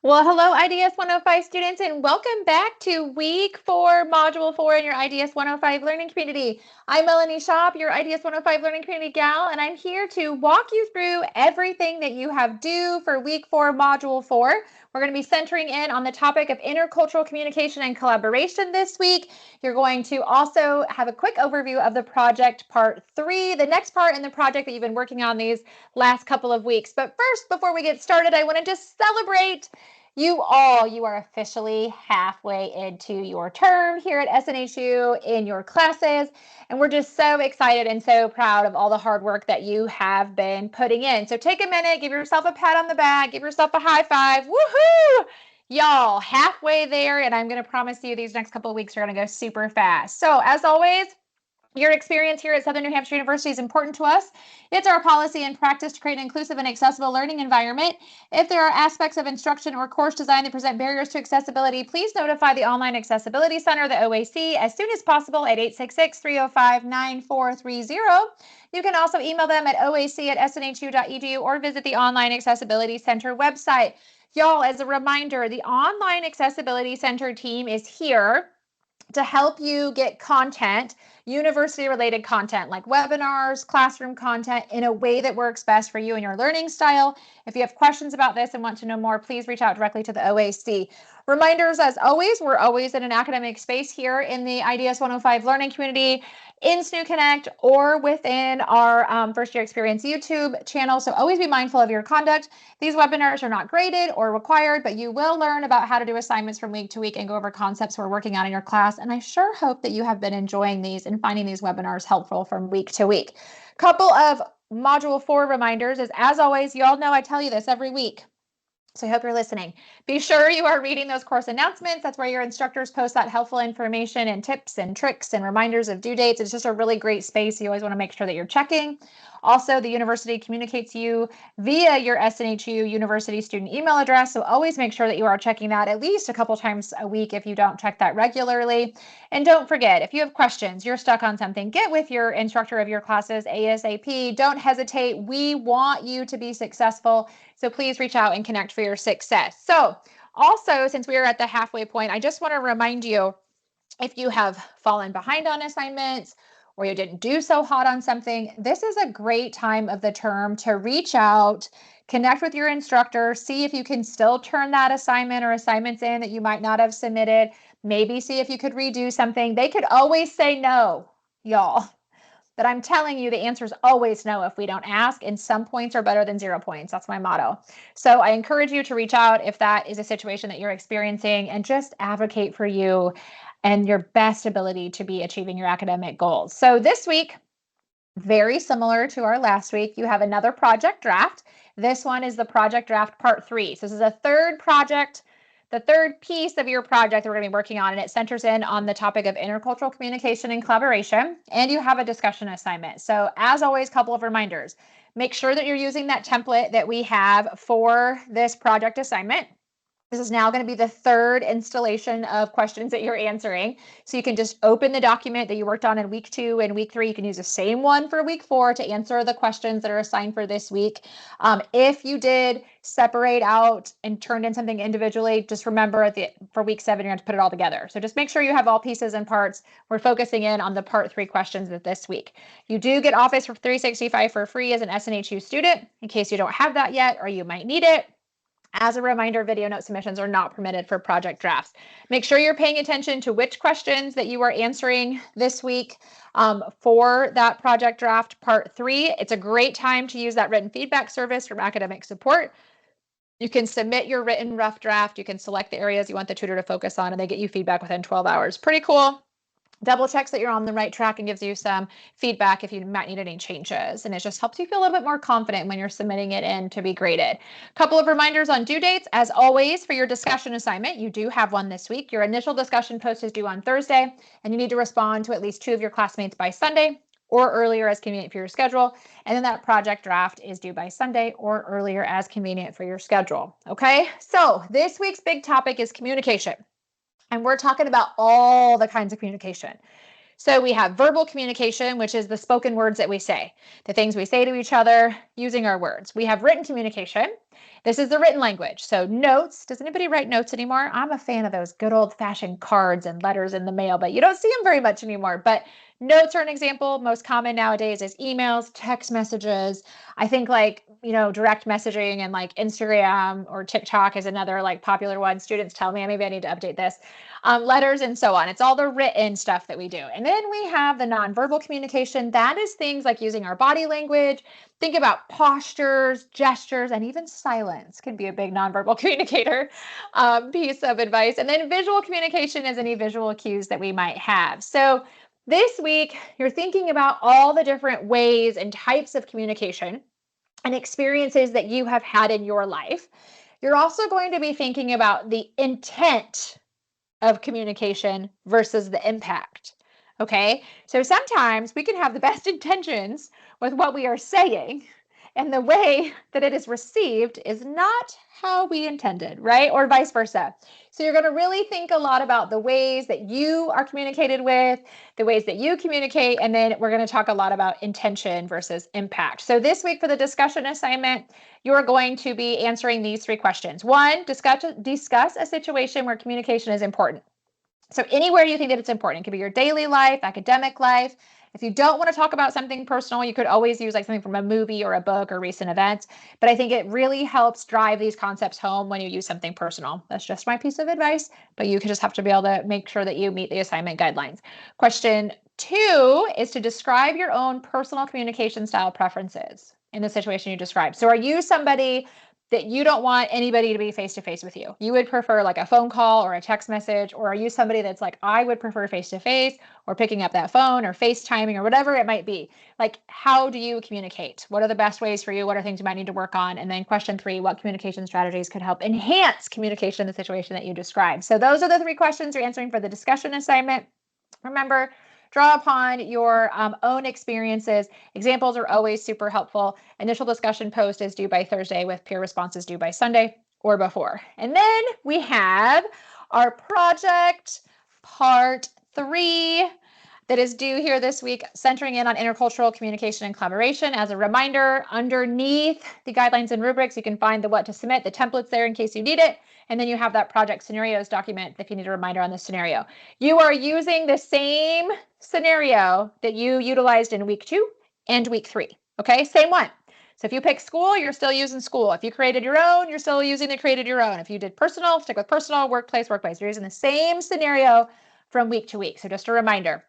Well, hello, IDS 105 students, and welcome back to week 4, module 4 in your IDS 105 learning community. I'm Melanie Schaub, your IDS 105 learning community gal, and I'm here to walk you through everything that you have due for week 4, module 4. We're going to be centering in on the topic of intercultural communication and collaboration this week. You're going to also have a quick overview of the project part 3, the next part in the project that you've been working on these last couple of weeks. But first, before we get started, I want to just celebrate you are officially halfway into your term here at SNHU in your classes, and we're just so excited and so proud of all the hard work that you have been putting in. So take a minute, give yourself a pat on the back, give yourself a high five. Woohoo! Y'all, halfway there, and I'm going to promise you these next couple of weeks are going to go super fast. So as always, your experience here at Southern New Hampshire University is important to us. It's our policy and practice to create an inclusive and accessible learning environment. If there are aspects of instruction or course design that present barriers to accessibility, please notify the Online Accessibility Center, the OAC, as soon as possible at 866-305-9430. You can also email them at oac@snhu.edu or visit the Online Accessibility Center website. Y'all, as a reminder, the Online Accessibility Center team is here to help you get content, university-related content like webinars, classroom content in a way that works best for you and your learning style. If you have questions about this and want to know more, please reach out directly to the OAC. Reminders, as always, we're always in an academic space here in the IDS 105 learning community, in SNU Connect, or within our First Year Experience YouTube channel. So always be mindful of your conduct. These webinars are not graded or required, but you will learn about how to do assignments from week to week and go over concepts we're working on in your class. And I sure hope that you have been enjoying these and finding these webinars helpful from week to week. Couple of Module 4 reminders is, as always, you all know I tell you this every week, so I hope you're listening. Be sure you are reading those course announcements. That's where your instructors post that helpful information and tips and tricks and reminders of due dates. It's just a really great space. You always want to make sure that you're checking. Also, the university communicates you via your SNHU University student email address. So always make sure that you are checking that at least a couple times a week if you don't check that regularly. And don't forget, if you have questions, you're stuck on something, get with your instructor of your classes ASAP. Don't hesitate. We want you to be successful. So please reach out and connect for your success. So also, since we are at the halfway point, I just want to remind you, if you have fallen behind on assignments or you didn't do so hot on something, this is a great time of the term to reach out, connect with your instructor, see if you can still turn that assignment or assignments in that you might not have submitted. Maybe see if you could redo something. They could always say no, y'all. But I'm telling you, the answer is always no if we don't ask, and some points are better than 0 points. That's my motto. So I encourage you to reach out if that is a situation that you're experiencing and just advocate for you and your best ability to be achieving your academic goals. So this week, very similar to our last week, you have another project draft. This one is the project draft part 3. So this is a third project, the third piece of your project that we're going to be working on, and it centers in on the topic of intercultural communication and collaboration, and you have a discussion assignment. So as always, a couple of reminders. Make sure that you're using that template that we have for this project assignment. This is now going to be the third installation of questions that you're answering. So you can just open the document that you worked on in week 2 and week 3. You can use the same one for week 4 to answer the questions that are assigned for this week. If you did separate out and turned in something individually, just remember for week 7, you're going to put it all together. So just make sure you have all pieces and parts. We're focusing in on the part 3 questions this week. You do get Office 365 for free as an SNHU student, in case you don't have that yet or you might need it. As a reminder, video note submissions are not permitted for project drafts. Make sure you're paying attention to which questions that you are answering this week for that project draft part 3. It's a great time to use that written feedback service from Academic Support. You can submit your written rough draft. You can select the areas you want the tutor to focus on, and they get you feedback within 12 hours. Pretty cool. Double checks that you're on the right track and gives you some feedback if you might need any changes. And it just helps you feel a little bit more confident when you're submitting it in to be graded. A couple of reminders on due dates. As always, for your discussion assignment, you do have one this week. Your initial discussion post is due on Thursday, and you need to respond to at least 2 of your classmates by Sunday or earlier as convenient for your schedule. And then that project draft is due by Sunday or earlier as convenient for your schedule. Okay, so this week's big topic is communication. And we're talking about all the kinds of communication. So we have verbal communication, which is the spoken words that we say, the things we say to each other using our words. We have written communication. This is the written language. So notes, does anybody write notes anymore? I'm a fan of those good old fashioned cards and letters in the mail, but you don't see them very much anymore. But notes are an example. Most common nowadays is emails, text messages. I think like, direct messaging and like Instagram or TikTok is another like popular one. Students tell me, maybe I need to update this. Letters and so on. It's all the written stuff that we do. And then we have the nonverbal communication. That is things like using our body language. Think about postures, gestures, and even silence can be a big nonverbal communicator piece of advice. And then visual communication is any visual cues that we might have. So this week, you're thinking about all the different ways and types of communication and experiences that you have had in your life. You're also going to be thinking about the intent of communication versus the impact. Okay, so sometimes we can have the best intentions with what we are saying, and the way that it is received is not how we intended, right? Or vice versa. So you're going to really think a lot about the ways that you are communicated with, the ways that you communicate, and then we're going to talk a lot about intention versus impact. So this week for the discussion assignment, you're going to be answering these 3 questions. 1, discuss a situation where communication is important. So anywhere you think that it's important, it could be your daily life, academic life. If you don't want to talk about something personal, you could always use like something from a movie or a book or recent events. But I think it really helps drive these concepts home when you use something personal. That's just my piece of advice, but you just have to be able to make sure that you meet the assignment guidelines. Question 2 is to describe your own personal communication style preferences in the situation you described. So are you somebody that you don't want anybody to be face-to-face with you? You would prefer like a phone call or a text message, or are you somebody that's like, I would prefer face-to-face or picking up that phone or FaceTiming or whatever it might be? Like, how do you communicate? What are the best ways for you? What are things you might need to work on? And then question 3, what communication strategies could help enhance communication in the situation that you described? So those are the 3 questions you're answering for the discussion assignment. Remember, draw upon your own experiences. Examples are always super helpful. Initial discussion post is due by Thursday with peer responses due by Sunday or before. And then we have our project part 3 that is due here this week, centering in on intercultural communication and collaboration. As a reminder, underneath the guidelines and rubrics, you can find the what to submit, the templates there in case you need it. And then you have that project scenarios document if you need a reminder on the scenario. You are using the same scenario that you utilized in week 2 and week 3. Okay, same one. So if you pick school, you're still using school. If you created your own, you're still using the created your own. If you did personal, stick with personal, workplace. You're using the same scenario from week to week. So just a reminder.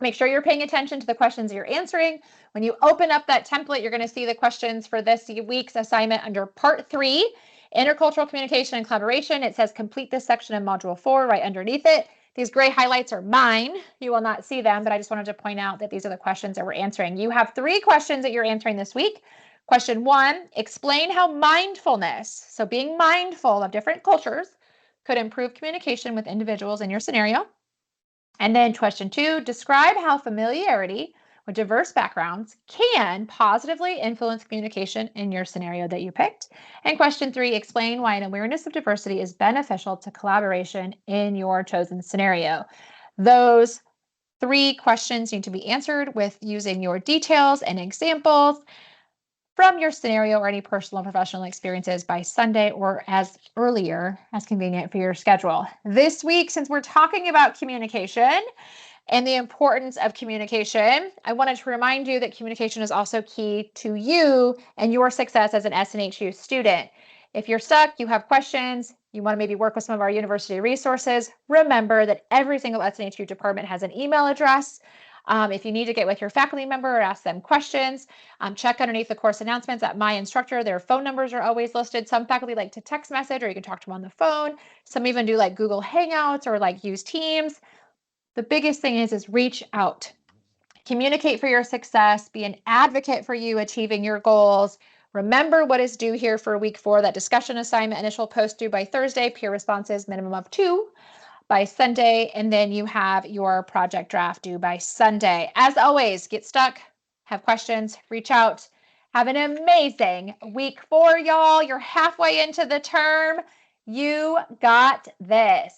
Make sure you're paying attention to the questions you're answering. When you open up that template, you're going to see the questions for this week's assignment under part 3, intercultural communication and collaboration. It says complete this section in module 4 right underneath it. These gray highlights are mine. You will not see them, but I just wanted to point out that these are the questions that we're answering. You have 3 questions that you're answering this week. Question 1, explain how mindfulness, so being mindful of different cultures, could improve communication with individuals in your scenario. And then question 2, describe how familiarity with diverse backgrounds can positively influence communication in your scenario that you picked. And question 3, explain why an awareness of diversity is beneficial to collaboration in your chosen scenario. Those 3 questions need to be answered with using your details and examples from your scenario or any personal or professional experiences by Sunday or as earlier as convenient for your schedule. This week, since we're talking about communication and the importance of communication, I wanted to remind you that communication is also key to you and your success as an SNHU student. If you're stuck, you have questions, you want to maybe work with some of our university resources, remember that every single SNHU department has an email address. If you need to get with your faculty member or ask them questions, check underneath the course announcements at My Instructor. Their phone numbers are always listed. Some faculty like to text message, or you can talk to them on the phone. Some even do like Google Hangouts or like use Teams. The biggest thing is reach out. Communicate for your success. Be an advocate for you achieving your goals. Remember what is due here for week 4, that discussion assignment, initial post due by Thursday, peer responses, minimum of 2 by Sunday, and then you have your project draft due by Sunday. As always, get stuck, have questions, reach out. Have an amazing week 4, y'all. You're halfway into the term. You got this.